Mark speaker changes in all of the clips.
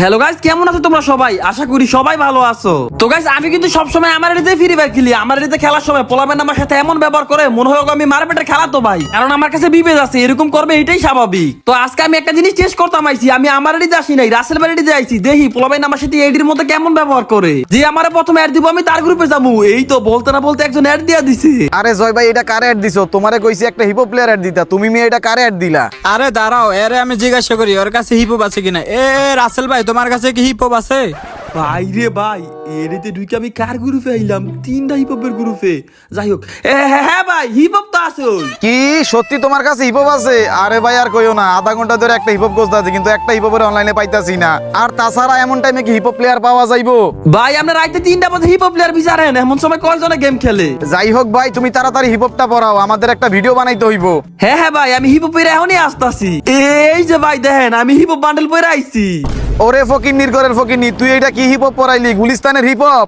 Speaker 1: Hello guys, কেমন আছো তোমরা সবাই? আশা করি সবাই ভালো আছো। তো গাইস, আমি কিন্তু সবসময় আমার এরিতে ফ্রি ফায়ার খেলি। আমার এরিতে খেলার সময় পোলাবেন আমার সাথে এমন ব্যবহার করে মনে হয় আমি মারপেটের খেলা তো ভাই, কারণ আমার কাছে বিবেজ আছে, এরকম করবে এটাই স্বাভাবিক। তো আজকে আমি একটা জিনিস টেস্ট করতাম আইছি। আমি আমার এরিতে আসি নাই, রাসেল বাড়িতে আইছি। দেখি পোলাবেন আমার সাথে এডির মধ্যে কেমন ব্যবহার করে। যে আমার প্রথমে অ্যাড দিব, আমি তার গ্রুপে যাবো। এই তো বলতে না বলতে একজন অ্যাড দিয়া দিছে।
Speaker 2: আরে জয় ভাই, এটা কারে অ্যাড দিছো? তোমারে কইছি একটা হিপহপ প্লেয়ার অ্যাড দিতা, তুমি মেয়ে এটা কারে অ্যাড দিলা?
Speaker 3: আরে দাঁড়াও, এরে আমি জিজ্ঞাসা করি ওর কাছে হিপহপ আছে কিনা। রাসেল ভাই, তোমার কাছে কি হিপহপ আছে?
Speaker 1: ভাই রে ভাই, এরিতে ঢুকে আমি কার গ্রুপে আইলাম? তিনটা হিপহপের গ্রুপে। যাই হোক, হ্যাঁ ভাই, হিপহপ তো আছে।
Speaker 2: কি সত্যি তোমার কাছে হিপহপ আছে? আরে ভাই আর কইও না, আধা ঘন্টা ধরে একটা হিপহপ খুঁজতে আছি, কিন্তু একটা হিপহপের অনলাইনে পাইতাছি না। আর তাছাড়া এমন টাইমে কি হিপহপ প্লেয়ার পাওয়া যাইবো?
Speaker 1: ভাই আমরা রাইতে 3টা বাজে হিপহপ প্লেয়ার বিচারেন, এমন সময় কয়জনে গেম খেলে?
Speaker 2: যাই হোক ভাই, তুমি তাড়াতাড়ি হিপহপটা পড়াও, আমাদের একটা ভিডিও বানাইতে হইব।
Speaker 1: হ্যাঁ ভাই, আমি হিপহপের এখনই আসতাছি। এই যে ভাই দেখেন, আমি হিপহপ বান্ডেল পরে আইছি।
Speaker 2: ওরে ফকির নির্গরের ফকিরনি, তুই এটা কি হিপহপ পড়াইলি? গুলিস্তানের হিপহপ?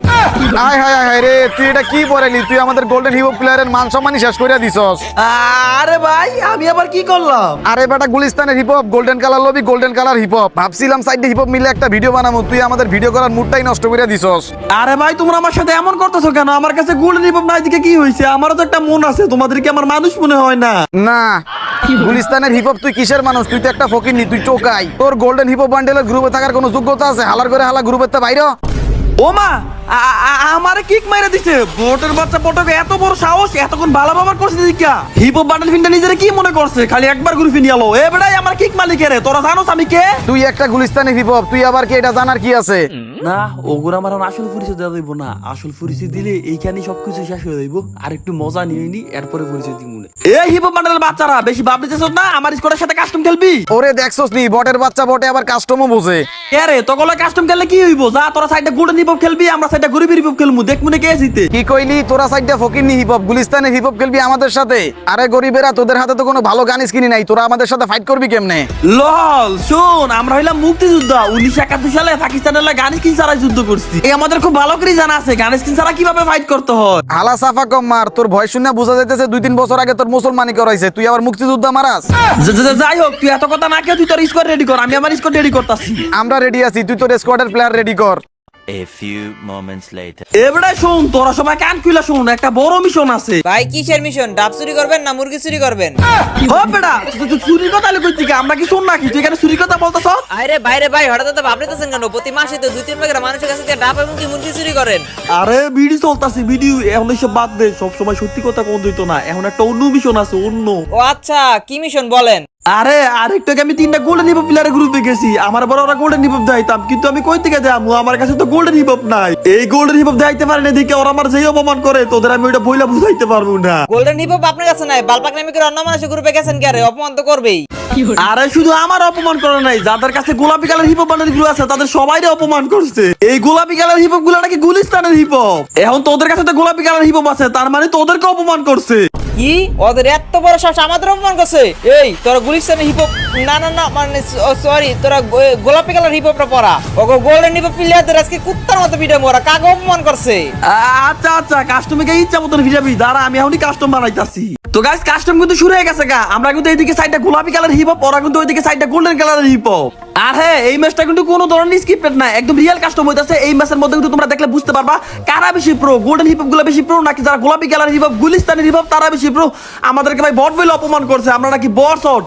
Speaker 2: আয় হায় হায় রে, তুই এটা কি পড়াইলি? তুই আমাদের গোল্ডেন হিপহপ প্লেয়ারের মান সম্মানই শেষ করে দিছস।
Speaker 1: আরে ভাই, আমি আবার কি করলাম?
Speaker 2: আরে বেটা, গুলিস্তানের hip hop, golden colour lobby, golden colour hip hop. ভাবছিলাম সাইডে হিপহপ মিলে একটা ভিডিও বানাবো, তুই আমাদের ভিডিও করার মুডটাই নষ্ট করে দিছস।
Speaker 1: আরে ভাই, তোমরা আমার সাথে এমন করতেছো কেন? আমার কাছে গোল্ডেন হিপহপ নাই দিকে কি হয়েছে? আমারও তো একটা মন আছে, তোমাদেরকে আমার মানুষ মনে হয় না?
Speaker 2: না, গুলিস্তানের হিপহপ তুই কিসের মানুষ? তুই তো একটা ফকিরনি, তুই টোকাই। তোর গোল্ডেন হিপহপ বান্ডেলের গ্রুপে থাকার কোনো যোগ্যতা আছে? হালার করে হালা গ্রুপের তো বাইরে।
Speaker 1: ও মা, আমারে কিক মেরে দিছে। বোটের বাচ্চা পটকে এত বড় সাহস, এতক্ষণ ভালো ব্যবহার করছে দিকা। হিপহপ বান্ডেল ফিনটা নিজের কি মনে করছে? খালি একবার গ্রুপে নিয়ে এলো। এ বেটাই, আমার কিক মালিকের, তোরা জানোস আমি কে?
Speaker 2: তুই একটা গুলিস্তানের হিপহপ, তুই আবার কি এটা জানার কি আছে?
Speaker 1: না, ওগুলো আমার আসল পরিচয় দেওয়া যাইব না। আসল পরিচয় দিলে এইখানে সবকিছু শেষ হয়ে যাইব। আর একটু মজা নিয়ে নি, এরপরে পরিচয় দিব। এই হিপহপ বান্ডেলের বাচ্চারা বেশি ভাবতেছিস না? আমার স্কোয়াডের সাথে কাস্টম খেলবি?
Speaker 2: ওরে দেখছস নি, বটের বাচ্চা বটে আবার কাস্টমও বোঝে।
Speaker 1: কে রে, তোগুলো কাস্টম খেললে কি হইব? যা তোরা সাইডে গোল্ডেন হিপহপ খেলবি, আমরা সাইডে গরিবের হিপহপ খেলবো। দেখ মনে কে জিতে।
Speaker 2: কি কইলি? তোরা সাইডটা ফকিরনি হিপহপ, গুলিস্তানের হিপহপ খেলবি আমাদের সাথে? আরে গরিবেরা, তোদের হাতে তো কোনো ভালো গান স্কিনি নাই, তোরা আমাদের সাথে ফাইট করবি কেমনে?
Speaker 1: লল শুন, আমরা হইলাম মুক্তিযোদ্ধা। 1971 সালে পাকিস্তানের লাগে গান স্কিন ছাড়া যুদ্ধ করছি। এই আমাদের খুব ভালো করে জানা আছে গান স্কিন ছাড়া কিভাবে ফাইট করতে হয়।
Speaker 2: হালা সাফা কম মার, তোর ভয় শুনে বোঝা যাইতেছে 2-3 বছর আগে তোর মুসলমানি করাইছে, তুই আবার মুক্তিযোদ্ধা মারাস।
Speaker 1: যাই হোক, তুই এত কথা না কেউ, তুই তোর স্কোয়াড রেডি কর, আমি আমার স্কোয়াড রেডি করতেছি।
Speaker 2: আমরা রেডি আছি, তুই তোর স্কোয়াডের প্লেয়ার রেডি কর।
Speaker 4: A few moments later.
Speaker 1: এবারে শুন, তোরা সবাই কান খুলে শুন, একটা বড় মিশন আছে।
Speaker 5: ভাই কিসের মিশন? ডাব চুরি করবেন না মুরগি চুরি করবেন?
Speaker 1: ও বেটা, তুই চুরি কথা কই থেকে? আমরা কি শুন নাকি তুই এখানে চুরি কথা বলতেছ?
Speaker 5: আরে বাইরে ভাই, হঠাৎ তো ভাবতেছেন কেন? প্রতি মাসে তো 2-3 টাকা মানুষের কাছে দিয়ে ডাব এবং কি মুরগি চুরি করেন।
Speaker 1: আরে ভিডিও চলতাছে, ভিডিও এখন এসব বাদ দে। সব সময় সত্যি কথা কোন দিত না, এখন একটা অন্য মিশন আছে, অন্য।
Speaker 5: ও আচ্ছা, কি মিশন বলেন?
Speaker 1: আরে আরেকটু আগে আমি 3টা গোল্ডেন হিপহপ প্লেয়ারের গ্রুপে গেছি। আমার বড় ওরা গোল্ডেন হিপহপ যাইতাম, কিন্তু আমি কই থেকে যাবো? আমার কাছে তো গোল্ডেন হিপহপ নাই। এই গোল্ডেন হিপহপ যাইতে পারে না দেখে ওরা আমার যেই অপমান করে, তোদের আমি ওইটা বইলা বুঝাইতে পারবো না।
Speaker 5: গোল্ডেন হিপ হপ আপনার কাছে নাই, বালপাক নামে করে অন্য মানুষের গ্রুপে গেছেন কে? অপমান তো করবেই।
Speaker 1: আরে শুধু আমার অপমান করে নাই, যাদের কাছে গোলাপি কালার হিপহপ বান্ডেল গুলো আছে তাদের সবাইরে অপমান করছে। এই গোলাপি কালার হিপহপ গুলো নাকি গুলিস্তানের হিপহপ। এখন তোদের কাছে তো গোলাপি কালার হিপহপ আছে, তার মানে তোদেরকে অপমান করছে।
Speaker 5: কি ওদের এত বড় সাহস আমাদের অপমান করছে? এই তোরা গুলিস্তানের হিপ হপ, না না না মানে সরি, তোরা গোলাপি কালার হিপ হপটা পরা। ওগো গোল্ডেন হিপ হপ প্লেয়ারদের আজকে কুত্তার মতো পিঠে মোরা কাকে অপমান করছে?
Speaker 1: আচ্ছা আচ্ছা, কাস্টমকে ইচ্ছা মতন ভিজাবি, দাঁড়া আমি এখনই কাস্টম বানাইতাছি। তো গাইস, কাস্টম কিন্তু শুরু হয়ে গেছে গা। আমরা কিন্তু এইদিকে সাইডটা গোলাপি কালার হিপহপ, ওরা কিন্তু ওইদিকে সাইডটা গোল্ডেন কালার হিপহপ। আর হ্যাঁ, এই ম্যাচটা কিন্তু কোনো ধরনের স্ক্রিপ্টেড না, একদম রিয়েল কাস্টম হইতাছে। এই ম্যাচের মধ্যে কিন্তু তোমরা দেখলে বুঝতে পারবা কারা বেশি প্রো, গোল্ডেন হিপহপ গুলো বেশি প্রো নাকি যারা গোলাপি কালার হিপহপ গুলিস্তানের হিপহপ তারা বেশি প্রো। আমাদেরকে ভাই বট বলে অপমান করছে, আমরা নাকি বট শট।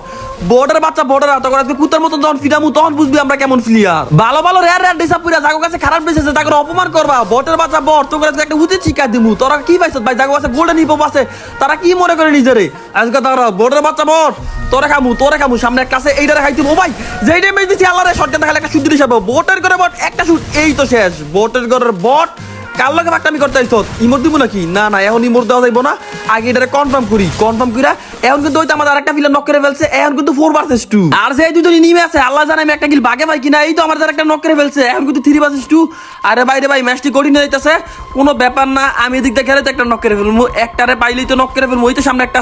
Speaker 1: বর্ডার বাচ্চা বর্ডার আত করে কুত্তার মতন যখন ফিরামু তখন বুঝবি আমরা কেমন প্লেয়ার। ভালো ভালো রেয়ার রেয়ার ডিসা পুরা জাগো কাছে খারাপ বেঁচেছে, তাকে অপমান করবা। বটের বাচ্চা বট, তোকে একটা উচিত শিক্ষা দিমু। তোরা কি পাইছ ভাই? জাগো কাছে গোল্ডেন হিপহপ আছে, তারা কি মনে করে নিজেরে? আজকে তারা বটের বাচ্চা বট, তোরা খামু সামনে একটা আছে, এইটারে খাইতে। ও ভাই, যেই টাইমে দিছি আল্লাহরে শটগান দেখালে একটা শুদ্ধ হিসাবে বটের করে বট একটা শুট, এই তো শেষ। বটের ঘরের বট কার লগে বাকটামি করতে আইছ? ইমোট দিব নাকি? না না, এখন ইমোট দেওয়া যাইব না। আগে এটারে কনফার্ম করি। কনফার্ম কইরা এখন কিন্তু ওইটা আমাদের আরেকটা ফিলার নক করে ফেলছে। এখন কিন্তু 4 ভার্সেস 2। আর যে দুইজনই নিমে আছে, আল্লাহ জানে আমি একটা কিল বাগে ভাই কিনা। এই তো আমাদের আরেকটা নক করে ফেলছে। এখন কিন্তু 3 ভার্সেস 2। আরে বাইরে ভাই, ম্যাচটি কঠিন হয়ে যাইতাছে। কোনো ব্যাপার না, আমি এদিক দিয়ে খেলে তো একটা নক করে ফেলবো। একটারে পাইলেই তো নক করে ফেলবো। ওই তো সামনে একটা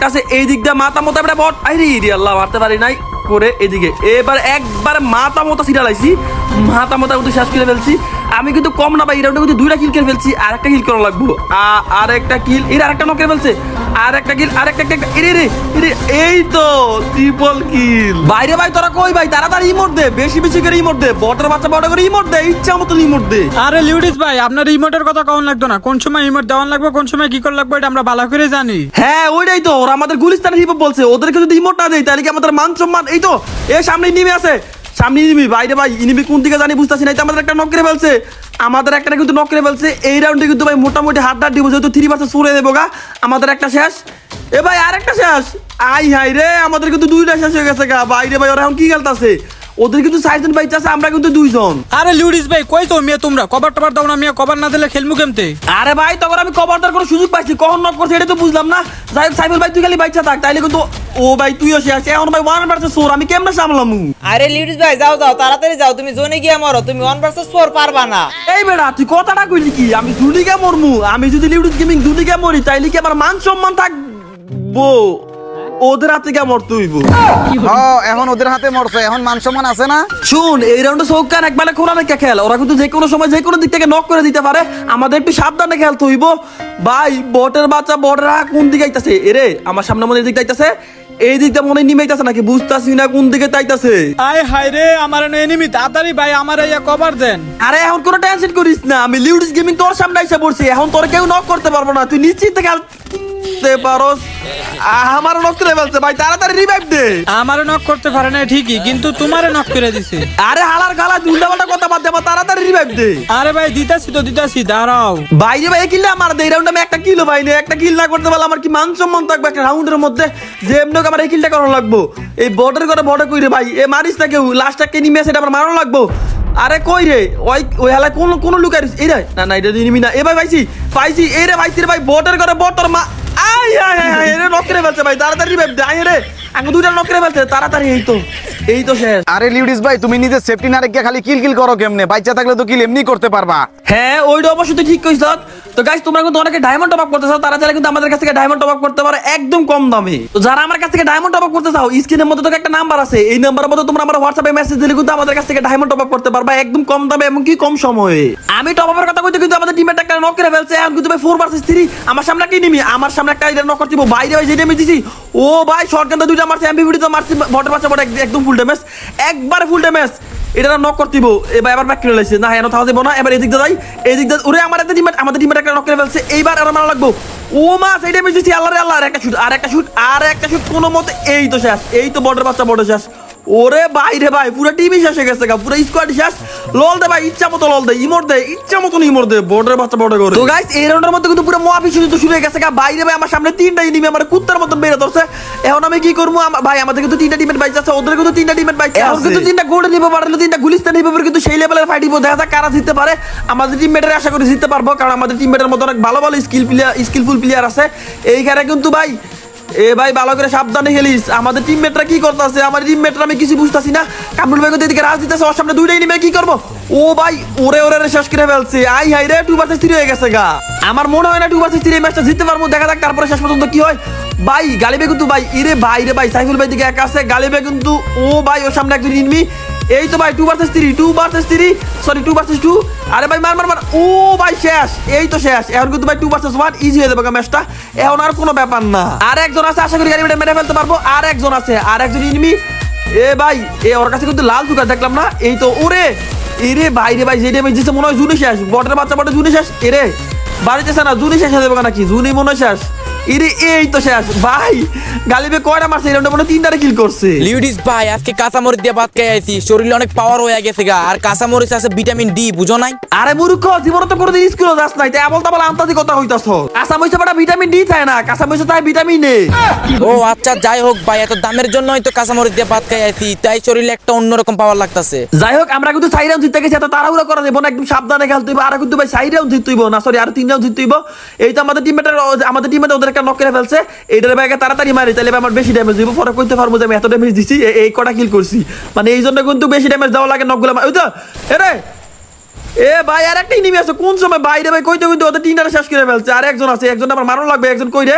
Speaker 1: আছে, এই দিক দিয়ে মাথা মতো একটা বট। আইরে আল্লাহ, মারতে পারি নাই। করে এদিকে এবার একবার মাথা মতো সিরা লাইছি, মাথা মতো কিন্তু শেষ করে ফেলছি। আমি কিন্তু কম না ভাই, এই রাউন্ডে কিন্তু 2টা কিল করে ফেলছি, আর একটা কিল করা লাগবো, আর একটা কিল, এর আরেকটা নক করে ফেলছে, আর একটা কিল, আর একটা এই তো ট্রিপল কিল। বাইরে ভাই তোরা কই ভাই, তাড়াতাড়ি ইমোট দে, বেশি বেশি করে ইমোট দে, বটের বাচ্চা বড় করে ইমোট দে, ইচ্ছা মতো ইমোট দে।
Speaker 3: আরে লিউডিস ভাই, আপনার রিমোটের কথা কখন লাগতো না, কোন সময় রিমোট দেওয়ান লাগবে, কোন সময় কি করে লাগবে, এটা আমরা ভালো করে জানি।
Speaker 1: হ্যাঁ ওইটাই তো, ওরা আমাদের গুলিস্তানের হিপ বলছে, ওদেরকে যদি ইমোট না দেয় তাহলে কি আমাদের মান সম্মান। এই তো এ সামনে নিমে আছে, সামনে নিবি বাইরে ভাই, ইনিবি কোন দিকে জানি বুঝতেছি না। এই তো আমাদের একটা নক করে ফেলছে, আমাদের একটা কিন্তু নক করে ফেলছে। এই রাউন্ডে কিন্তু ভাই মোটামুটি হাত দিব, যেহেতু 3 ছুড়ে দেবো গা। আমাদের একটা শেষ, এ ভাই আর একটা শেষ। আই হাই রে, আমাদের কিন্তু 2টা শেষ হয়ে গেছে গা। বাইরে ভাই ওরা এখন কি খেলতেছে, ওদের কিন্তু 4 জন বাইচ আছে, আমরা কিন্তু 2 জন।
Speaker 3: আরে লিউডিস ভাই কই তো মিয়া, তোমরা কভার টভার দাও না মিয়া, কভার না দিলে খেলমু কেমতে?
Speaker 1: আরে ভাই তখন আমি কভার দেওয়ার কোনো সুযোগ পাইছি, কখন নক করছে এটা তো বুঝলাম না। যাই হোক সাইফুল ভাই তুই খালি বাইচা থাক, তাইলে কিন্তু ও ভাই তুইও শেষ। এখন ভাই 1 ভার্সেস 4 আমি কেমনে সামলামু?
Speaker 5: আরে লিউডিস ভাই যাও যাও, তাড়াতাড়ি যাও, তুমি জোনে গিয়ে মরো, তুমি 1 ভার্সেস 4 পারবা না।
Speaker 1: এই বেড়া তুই কথাটা কইলি কি, আমি জুলিকে মরমু? আমি যদি লিউডিস গেমিং জুলিকে মরি তাইলে কি আমার মান সম্মান থাকবো? ওদের হাতে কে মরতে হইব?
Speaker 2: এখন ওদের হাতে মরছে, এখন মান সম্মান আছে না?
Speaker 1: শুন এই রাউন্ডে চৌকান একবারে খোলা রেখে খেল, ওরা কিন্তু যে কোনো সময় যে কোনো দিক থেকে নক করে দিতে পারে, আমাদের একটু সাবধানে খেলতে হইব। ভাই বটের বাচ্চা বটরা কোন দিকে আইতাছে? এরে আমার সামনে মনে দিকে আইতাছে, এই দিকটা মনে নিমে আইতাছে নাকি বুঝতাছি না কোন দিকে তাইতাছে।
Speaker 3: আয় হায় রে, আমার এনিমি, তাড়াতাড়ি ভাই আমার এই কভার দেন।
Speaker 1: আরে এখন কোনো টেনশন করিস না, আমি লিউডিস গেমিং তোর সামনে এসে পড়ছি, এখন তোর কেউ নক করতে পারবো না, তুই নিশ্চিন্তে খেলতে পারোস। আমার নক করে ফেলছে ভাই, তাড়াতাড়ি রিভাইভ দে।
Speaker 3: আমারে নক করতে পারে না ঠিকই, কিন্তু তোমারে নক করে দিছে।
Speaker 1: আরে হালার গালা উল্টাপাল্টা কথা বাদ দে, আমার তাড়াতাড়ি রিভাইভ দে।
Speaker 3: আরে ভাই দিতাছি তো দিতাছি, দাঁড়াও।
Speaker 1: বাইরে ভাই কিল আমার এই রাউন্ডে আমি একটা কিলো ভাই নেই, একটা কিল না করতে পারলে আমার কি মান সম্মান থাকবে একটা রাউন্ডের মধ্যে? যে এমনি হোক আমার এই কিলটা করানো লাগবো। এই বর্ডার করে বর্ডার কই রে ভাই, এ মারিস না কেউ, লাস্ট একটা নিমে সেটা আমার মারানো লাগবো। আরে কই রে ওই হেলায় কোন লুকাই এই রে, না এটা নিবি না। এ ভাই পাইছি এই রে পাইছি রে ভাই, বর্ডার করে বর্ডার মা আই আই আই রে নক করে ফেলছে ভাই, তাড়াতাড়ি রিভাইভ দে। আই রে আঙ্গু 2টা নক করে ফেলছে তাড়াতাড়ি, এই তো শেষ।
Speaker 2: আরে লিউডিস ভাই তুমি নিজের সেফটি না রেখে খালি কিল করো কেমনে? বাচ্চা থাকলে তো কিল এমনি করতে পারবা।
Speaker 1: হ্যাঁ ওইটা অবশ্যই তুই ঠিক কইছ। তো গাইস তোমরা কিন্তু অনেকে ডায়মন্ড টপ আপ করতে চাও, তারা চাইলে কিন্তু আমাদের কাছ থেকে ডায়মন্ড টপ আপ করতে পারো একদম কম দামে। তো যারা আমার কাছ থেকে ডায়মন্ড টপ আপ করতে চাও, স্ক্রিনের মধ্যে তো একটা নাম্বার আছে, এই নাম্বারের মধ্যে তোমরা আমার হোয়াটসঅ্যাপে মেসেজ দিলে কিন্তু আমাদের কাছ থেকে ডায়মন্ড টপ আপ করতে পারবা একদম কম দামে এবং কি কম সময়ে। আমি টপ আপের কথা কইতে কিন্তু আমাদের টিমের একটা নক করে ফেলছে, এখন কিন্তু ভাই 4 ভার্সেস 3 আমার সামনে একটা নিমি, আমার সামনে একটা এটা নক করতে বাইরে ভাই যে ড্যামেজ দিছি। ও ভাই শটগানটা 2টা মারছে, এমপিভিডি তো মারছি, বটের বাচ্চা বট একদম ফুল ড্যামেজ, একবারে ফুল ড্যামেজ। এটা নক করতে দিব, এবার আবার ব্যাক করে লাইছে না, এনো থাকা দেব না। এবার এদিক দিয়ে যাই, এদিক দিয়ে ওরে আমার একটা টিমমেট, আমাদের টিমমেট একটা নক করে ফেলছে, এইবার আর মারা লাগবো। ও মা সেই ড্যামেজ দিছি, আল্লাহ রে আল্লাহ, আর একটা শুট আর একটা শুট আর একটা শুট কোনো মতে, এই তো শেষ, এই তো বটের বাচ্চা বটে শেষ। ওরে ভাই রে ভাই, পুরো টিমই শেষ হয়ে গেছে গা, পুরো স্কোয়াড শেষ। লল দে ভাই, ইচ্ছা মতো লল দে, ইমোট দে, ইচ্ছা মতো ইমোট দে, বটের বাচ্চা বটে করে। তো গাইস এই রাউন্ডের মধ্যে কিন্তু পুরো মহাবিশ্ব যুদ্ধ শুরু হয়ে গেছে গা। বাইরে ভাই আমার সামনে 3টা এনিমি আমার কুত্তার মতন বেড়ে ধরছে। এখন আমি কি করবো ভাই, আমাদের কিন্তু 3টা টিমের বাইচ আছে, ওদের কিন্তু 3টা টিমের বাইচ আছে, এখন কিন্তু 3টা গোল্ড নিব পারলে 3টা গুলিস্তান নিব, কিন্তু সেই লেভেলের ফাইট দিব, দেখা যাক কারা জিততে পারে। আমাদের টিমমেটের আশা করি জিততে পারবো, কারণ আমাদের টিমমেটের মতো অনেক ভালো ভালো স্কিলফুল প্লেয়ার আছে এইখানে কিন্তু ভাই। এ ভাই ভালো করে সাবধানে খেলিস, আমাদের টিমমেটরা কি করতেছে, আমার টিমমেটরা আমি কিছু বুঝতাছি না। কামরুল ভাই কিন্তু এদিকে রাজ দিতেছে, ওর সামনে 2টাই নিবে, কি করবো? ও ভাই ওরে শেষ করে ফেলছে। আই হাই রে 2 ভার্সেস 3 হয়ে গেছে গা। আমার মনে হয় না 2 ভার্সেস 3 এই ম্যাচটা জিততে পারবো, দেখা যাক তারপরে শেষ পর্যন্ত কি হয়। ভাই গালিবে কিন্তু ভাই রে ভাই সাইফুল ভাই দিকে একা আছে, গালিবে কিন্তু ও ভাই ওর সামনে একজন নিবি। এই তো ভাই 2 ভার্সেস 3 সরি 2 ভার্সেস 2। আরে ভাই মার ও ভাই শেষ, এই তো শেষ। এখন কিন্তু ভাই 2 ভার্সেস 1 ইজি হয়ে যাবে ম্যাচটা, এখন আর কোনো ব্যাপার না। আর একজন আছে, আশা করি গাড়ি মেরে ফেলতে পারবো। আর একজন আছে, আর একজন ইনিমি। এ ভাই ওর কাছে কিন্তু লাল জুকা দেখলাম না, এই তো ওরে এরে ভাই রে ভাই যে ড্যামেজ দিচ্ছে মনে হয় জুনি শেষ, বটের বাচ্চা বটে জুনি শেষ। এরে বাড়িতেছে না, জুনি শেষ হয়ে যাবে নাকি, জুনি মনে হয় শেষ। ইরে এই তো শেষ ভাই, গালিবে কয়টা মারছে এই রাউন্ডে, মনে 3টা কিল করছে।
Speaker 6: লিউডিস ভাই আজকে কাঁচামরিচ দিয়ে ভাত খেয়ে আইছি, শরীরে অনেক পাওয়ার হয়ে গেছে গা, আর কাঁচামরিচ আছে ভিটামিন ডি, বুঝো নাই?
Speaker 1: আরে মূর্খ, জীবনে তো কোনোদিন স্কুলে যাস নাই, তাই আমল তাবল আন্তাজি কথা হইতাছ। কাঁচামরিচে বড় ভিটামিন ডি থাকে না, কাঁচামরিচে তাই ভিটামিন এ।
Speaker 6: ও আচ্ছা যাই হোক ভাই, এত দামের জন্যই তো কাঁচামরিচ দিয়ে ভাত খেয়ে আইছি, তাই শরীরে একটা অন্যরকম পাওয়ার লাগতাছে।
Speaker 1: যাই হোক আমরা কিন্তু 4 রাউন্ড জিততে গেছি, এত তাড়াহুড়া করা যাবে না, একদম সাবধানে খেলতে হইব। আর কিন্তু ভাই 4 রাউন্ড জিততে হইব না, সরি আর 3 রাউন্ড জিততে হইব। এই তো আমাদের টিমমেট ওদের একটা নক করে ফেলছে, এইটার ব্যাগে তাড়াতাড়ি মারি, তাহলে আমার বেশি ড্যামেজ দিব, পরে কইতে পারবো যে আমি এত ড্যামেজ দিছি, এই কটা কিল করছি, মানে এই জন্য কিন্তু বেশি ড্যামেজ দেওয়া লাগে নকগুলো। ওই তো এরে এ ভাই আর একটা ইনিমি আছে, কোন সময় বাইরে ভাই কইতে ওদের 3টা শেষ করে ফেলছে। আর একজন আছে, একজন আমার মারণ লাগবে, একজন কই রে?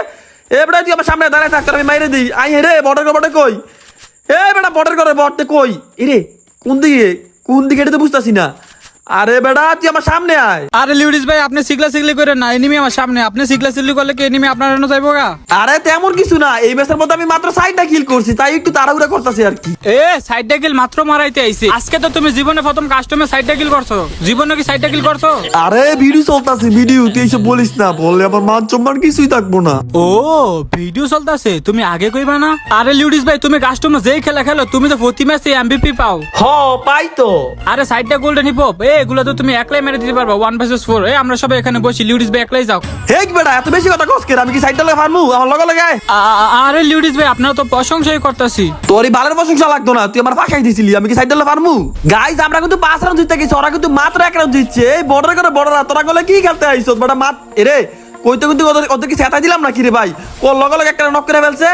Speaker 1: এ বড় তুই আমার সামনে দাঁড়ায় থাক, আমি মাইরে দিই। আই রে বড় কই? এই বেটা বটের করে বটতে কই এরে কোন দিকে এটা তো বুঝতাছি না। আরে বেটা তুই আমার সামনে আয়।
Speaker 3: আরে লিউডিস ভাই আপনি সিগলা সিগলি করেন না, এনিমি আমার সামনে, আপনি সিগলা সিগলি করলে কি এনিমি আপনার জন্য যাইবো গা?
Speaker 1: আরে তেমন কিছু না, এই ম্যাচের মধ্যে আমি মাত্র 6টা কিল করছি, তাই একটু তাড়াহুড়া করতেছি আর কি।
Speaker 3: এ সাইডটা কিল মাত্র মারাইতে আইছি, আজকে তো তুমি জীবনে প্রথম কাস্টমে সাইডটা কিল করছো, জীবনে কি সাইডটা কিল করছো?
Speaker 1: আরে ভিডিও চলতেছে, ভিডিও তুই এইসব বলিস না, বললে আমার মান সম্মান কিছুই থাকবো না।
Speaker 3: ও ভিডিও চলতেছে, তুমি আগে কইবা না? আরে লিউডিস ভাই তুমি কাস্টমে যেই খেলা খেলো তুমি তো প্রতি ম্যাচে এমভিপি পাও।
Speaker 1: হ পাই তো।
Speaker 3: আরে সাইডটা গোল্ডেন হিপ হপ এগুলো তো তুমি একলাই মেরে দিতে পারবা 1 vs 4। আমরা সবাই এখানে বসি, লিউডিস ভাই একলাই যাও।
Speaker 1: হেক বেটা এত বেশি কথা কস কেন? আমি কি সাইডটা লাগে ফারমু? আমার লগে লাগে আয়।
Speaker 3: আরে লিউডিস ভাই আপনারা তো প্রশংসাই করতেছি।
Speaker 1: তোরই বালের প্রশংসা লাগতো না, তুই আমার ফাঁসাই দিছিলি, আমি কি সাইডটা লাগে ফারমু? গাইস আমরা কিন্তু 5 রাউন্ড জিততে গেছি, ওরা কিন্তু মাত্র 1 রাউন্ড জিতছে। এই বর্ডার করে বর্ডার তোরা গলে কি খেলতে আইছস বেটা? মাত এরে কইতে কিন্তু ওদের কি সেটা দিলাম নাকি রে ভাই? কোন লগে একটা নক করে ফেলছে।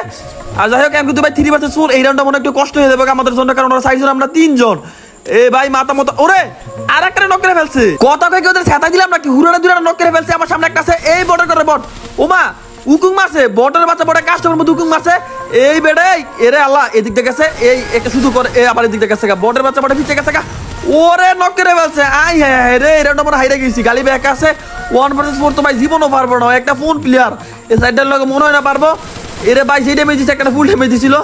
Speaker 1: আর যাই হোক আমি কিন্তু ভাই 3 vs 4 এই রাউন্ডটা মনে একটু কষ্ট হয়ে যাবে আমাদের জন্য, কারণ ওরা 4 জন আমরা 3 জন। এ ভাই মাথা মতো ওরে আর একটা নক করে ফেলছে। কথা কই কি ওদের সেটা দিলাম নাকি? হুরানা দুরানা নক করে ফেলছে। আমার সামনে একটা আছে, এই বর্ডার করে বট ওমা উকুং মারছে, বটের বাচ্চা বটে কাস্টমার মধ্যে উকুং মারছে। এই বেড়ে এরে আল্লাহ এদিক থেকে গেছে, এই একটা শুধু করে এ আবার এদিক থেকে গেছে, বটের বাচ্চা বটে পিছে গেছে। ওরে নক করে ফেলছে। আই হ্যাঁ রে এটা আমরা হাইরে গেছি, গালি ব্যাক আছে 1 vs 4 তো ভাই জীবনও পারবো না, একটা ফোন প্লেয়ার এই সাইডের লগে মনে হয় না পারবো। এরে ভাই সেই ড্যামেজ দিচ্ছে, একটা ফুল ড্যামেজ দিছিল।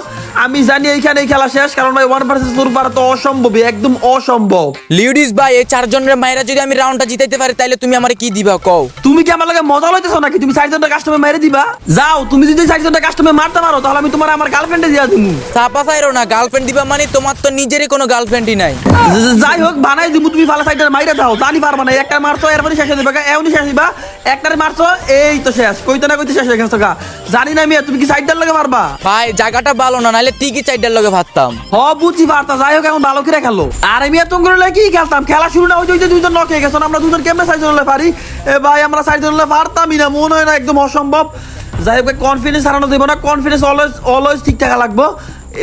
Speaker 1: আমি জানি এইখানে এই খেলা শেষ, কারণ ভাই 1 vs 4 পারা তো অসম্ভবই, একদম অসম্ভব।
Speaker 6: লিউডিস ভাই এই 4 জনের মায়েরা যদি আমি রাউন্ডটা জিতাইতে পারি তাহলে তুমি আমারে কি দিবা কও?
Speaker 1: তুমি কি আমার লগে মজা লইতেছো নাকি? তুমি 4 জনের কাস্টমার মেরে দিবা? যাও তুমি যদি 4 জনের কাস্টমার মারতে পারো তাহলে আমি তোমার আমার গার্লফ্রেন্ডে দিয়া দিমু।
Speaker 6: চাপা চাইরো না, গার্লফ্রেন্ড দিবা মানে তোমার তো নিজেরই কোনো গার্লফ্রেন্ডই নাই।
Speaker 1: যাই হোক বানাই দিমু, তুমি ফালা সাইডের মাইরা দাও, জানি পারবা না। একটা মারছো এরপরে শেষ হয়ে যাবে, এমনি শেষ হইবা। একটারে মারছো এই তো শেষ, কইতে না কইতে শেষ হয়ে গেছে গা। জানি না মিয়া তুমি কি সাইডটার লগে পারবা?
Speaker 6: ভাই জায়গাটা ভালো না, নাহলে ঠিকই চাইডার লগে ভাবতাম।
Speaker 1: হ বুঝি পারতা। যাই হোক এখন ভালো করে খেলো। আর আমি এত করে কি খেলতাম? খেলা শুরু না হইতে হইতে 2 জন নক হয়ে গেছে, আমরা 2 জন কেমনে 4 জন পারি? এ ভাই আমরা 4 জন পারতামই না, মনে হয় না, একদম অসম্ভব। যাই হোক কনফিডেন্স হারানো দেবো না, কনফিডেন্স অলওয়েজ ঠিক থাকা লাগবো।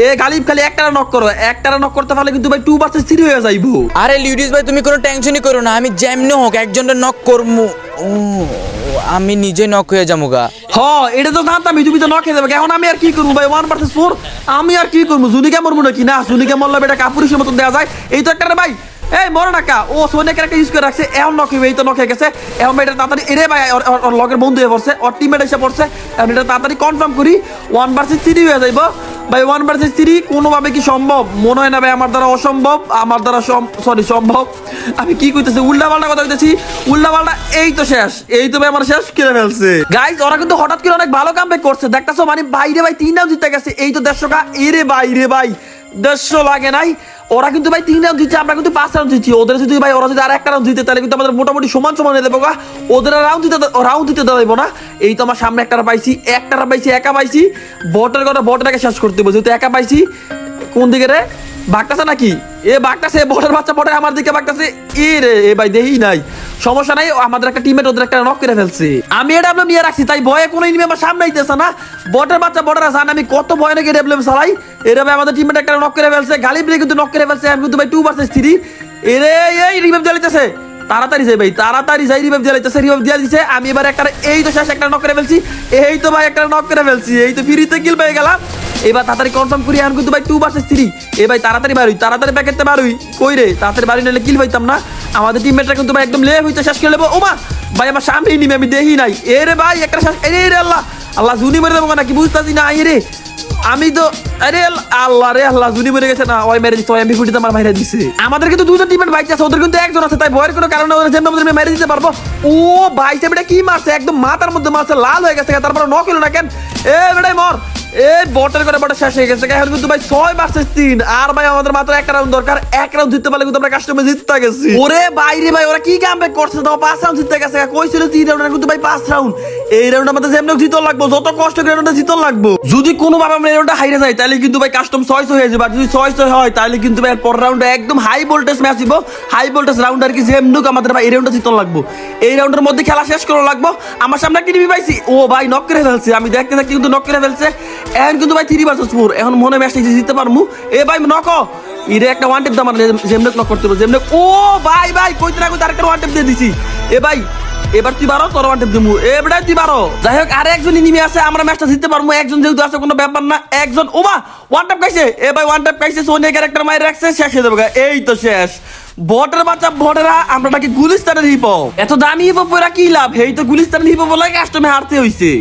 Speaker 1: এ গালিব খালি একটারা নক করো, একটারা নক করতে পারলে কিন্তু ভাই 2 vs 3 হয়ে যাইবো।
Speaker 6: আরে লিউডিস ভাই তুমি কোনো টেনশনই করো না, আমি যেমনি হোক একজনের নক করমু। ও আমি নিজে নক হয়ে যাবো গা।
Speaker 1: হ এটা তো জানতামই, তুমি তো নক হয়ে যাবে। এখন আমি আর কি করবো ভাই? 1 vs 4 আমি আর কি করবো? জুনিকে মরবো নাকি? না জুনিকে মরলে এটা কাপুরুষের মতন দেওয়া যায়। এই তো একটা ভাই এই মরো না কা, ও সোনিয়া ক্যারেক্টার ইউজ করে রাখছে, এখন নক হইবে। এই তো নক হয়ে গেছে, এখন এটা তাড়াতাড়ি এরে ভাই ওর লগের বন্ধু হয়ে পড়ছে, ওর টিমমেট এসে পড়ছে। এখন এটা তাড়াতাড়ি কনফার্ম করি 1 vs 3 হয়ে যাইবো ভাই। 1 vs 3 কোনোভাবে কি সম্ভব? মনে হয় না ভাই, আমার দ্বারা অসম্ভব, আমার দ্বারা সম্ভব। আমি কি কইতেছি? উল্টা পাল্টা কথা কইতেছি, উল্টা পাল্টা। এই তো শেষ, এই তো ভাই আমার শেষ করে ফেলছে। গাইস ওরা কিন্তু হঠাৎ করে অনেক ভালো কামব্যাক করছে, দেখতাছো? মানে বাইরে ভাই 3 রাউন্ড জিতে গেছে। এই তো 150 কা, এরে ভাই রে ভাই 150 লাগে নাই। ওরা কিন্তু ভাই 3 রাউন্ড জিতছে, আমরা কিন্তু 5 রাউন্ড জিতছি। ওদের যদি ভাই ওরা যদি আর একটা রাউন্ড জিতে তাহলে কিন্তু আমাদের মোটামুটি সমান হয়ে যাবে। ওদের রাউন্ড দিতে দেবো না। এই তো আমার সামনে একটারা পাইছি, একা পাইছি। বটের কথা বটটাকে শেষ করতে হবে, যেহেতু একা পাইছি। কোন দিকে রে বাগটাছে নাকি? এ বাগটাছে, বটের বাচ্চা বটে আমার দিকে বাগটাছে। এ রে এ ভাই দেহি নাই, সমস্যা নাই, আমাদের একটা টিমমেট ওদের একটা নক করে ফেলছে। আমি এটা আমরা নিয়ে রাখছি, তাই ভয়ে কোনো এনিমি আমার সামনে আইতেছে না। বটের বাচ্চা বটেরা জান আমি কত ভয় নাকি ডেভেলপ চালাই। এরা ভাই আমাদের টিমমেট একটা নক করে ফেলছে, গালিব রে কিন্তু নক করে ফেলছে। আমি কিন্তু ভাই 2 vs 3 এরে এই রিভাইভ জ্বালাইতেছে। তাড়াতাড়ি যাই ভাই, তাড়াতাড়ি যাই, রিভাইভ জ্বালাইতেছে, রিভাইভ দিয়ে দিছে। আমি এবার একটা এই তো শেষ একটা নক করে ফেলছি। এই তো ভাই একটা নক করে ফেলছি, এই তো ফ্রিতে কিল পেয়ে গেলাম। এবার তাড়াতাড়ি কনফার্ম করি, এখন কিন্তু ভাই 2 vs 3। এ ভাই তাড়াতাড়ি বাড়ুই, তাড়াতাড়ি প্যাকেটতে বাড়ুই। কই রে তাড়াতাড়ি বাড়ি নিলে কিল পাইতাম না। আমাদের টিমমেটরা কিন্তু ভাই একদম লে হইতে শেষ করে নেবো। ওমা ভাই আমার সামনেই নিমে, আমি দেখি নাই। এ রে ভাই একটা শেষ, এরে রে আল্লাহ আল্লাহ জুনি মেরে দেবো নাকি বুঝতেছি না। রে আমি তো আরে আল্লাহ রে আল্লাহ জুনি মরে গেছে না, ওই মেরে দিচ্ছে, ওই এমপি ফুটিতে আমার মাইরা দিছে। আমাদের কিন্তু 2 জন টিমমেট বাইক আছে, ওদের কিন্তু 1 জন আছে, তাই ভয়ের কোনো কারণে ওদের যেন আমাদের মেরে দিতে পারবো। ও ভাই সেটা কি মারছে, একদম মাথার মধ্যে মারছে, লাল হয়ে গেছে। তারপরে নক হলো না কেন? এ বেটাই মর। এই বটের করে বটে শেষ হয়ে গেছে। এখন কিন্তু ভাই 6 vs 3 আর ভাই আমাদের মাত্র একটা রাউন্ড দরকার। 1 রাউন্ড জিততে পারলে কিন্তু আমরা কাস্টমে জিততে গেছি। ওরে বাইরে ভাই ওরা কি কামব্যাক করছে, তাও 5 রাউন্ড জিততে গেছে। কইছিল 3 রাউন্ড, কিন্তু ভাই 5 রাউন্ড। এই রাউন্ড আমাদের যেমন জিতল লাগবো, যত কষ্ট করে রাউন্ডে জিতল লাগবো। যদি কোনো ভাবে আমরা এই রাউন্ডে হাইরে যাই তাহলে কিন্তু ভাই কাস্টম 600 হয়ে যাবে। আর যদি 600 হয় তাহলে কিন্তু ভাই পরের রাউন্ডে একদম হাই ভোল্টেজ ম্যাচ দিব। হাই ভোল্টেজ রাউন্ড আর কি যেমনুক আমাদের ভাই এই রাউন্ডে জিতল লাগবো। এই রাউন্ডের মধ্যে খেলা শেষ করা লাগবো। আমার সামনে একটা টিভি পাইছি, ও ভাই নক করে ফেলছে। আমি দেখতে কিন্তু নক করে ফেলছে। এখন কিন্তু ভাই 3 vs 4, এখন মনে ম্যাচটা জিততে পারমু। এ ভাই নক ইরে একটা ওয়ান টেপ দাম যেমন নক করতে হবে যেমন। ও ভাই ভাই কইতে না কইতে আরেকটা ওয়ান টেপ দিয়ে দিছি। এ ভাই এবার তুই বারো, তোর ওয়ান টেপ দিমু। এবারে তুই বারো। যাই হোক, আর একজনই নিমে আছে, আমরা ম্যাচটা জিততে পারবো। একজন যেহেতু আছে, কোনো ব্যাপার না। একজন ওমা ওয়ান টেপ খাইছে। এ ভাই ওয়ান টেপ খাইছে, সোনিয়া ক্যারেক্টার মাইরে রাখছে, শেষ হয়ে যাবে গা। এই তো শেষ। বটের বাচ্চা বটেরা, আমরা নাকি গুলিস্তানের হিপ হপ। এত দামি হিপ হপ কি লাভ? এই তো গুলিস্তানের হিপ হপ বলে কাস্টমে হারতে হইছে।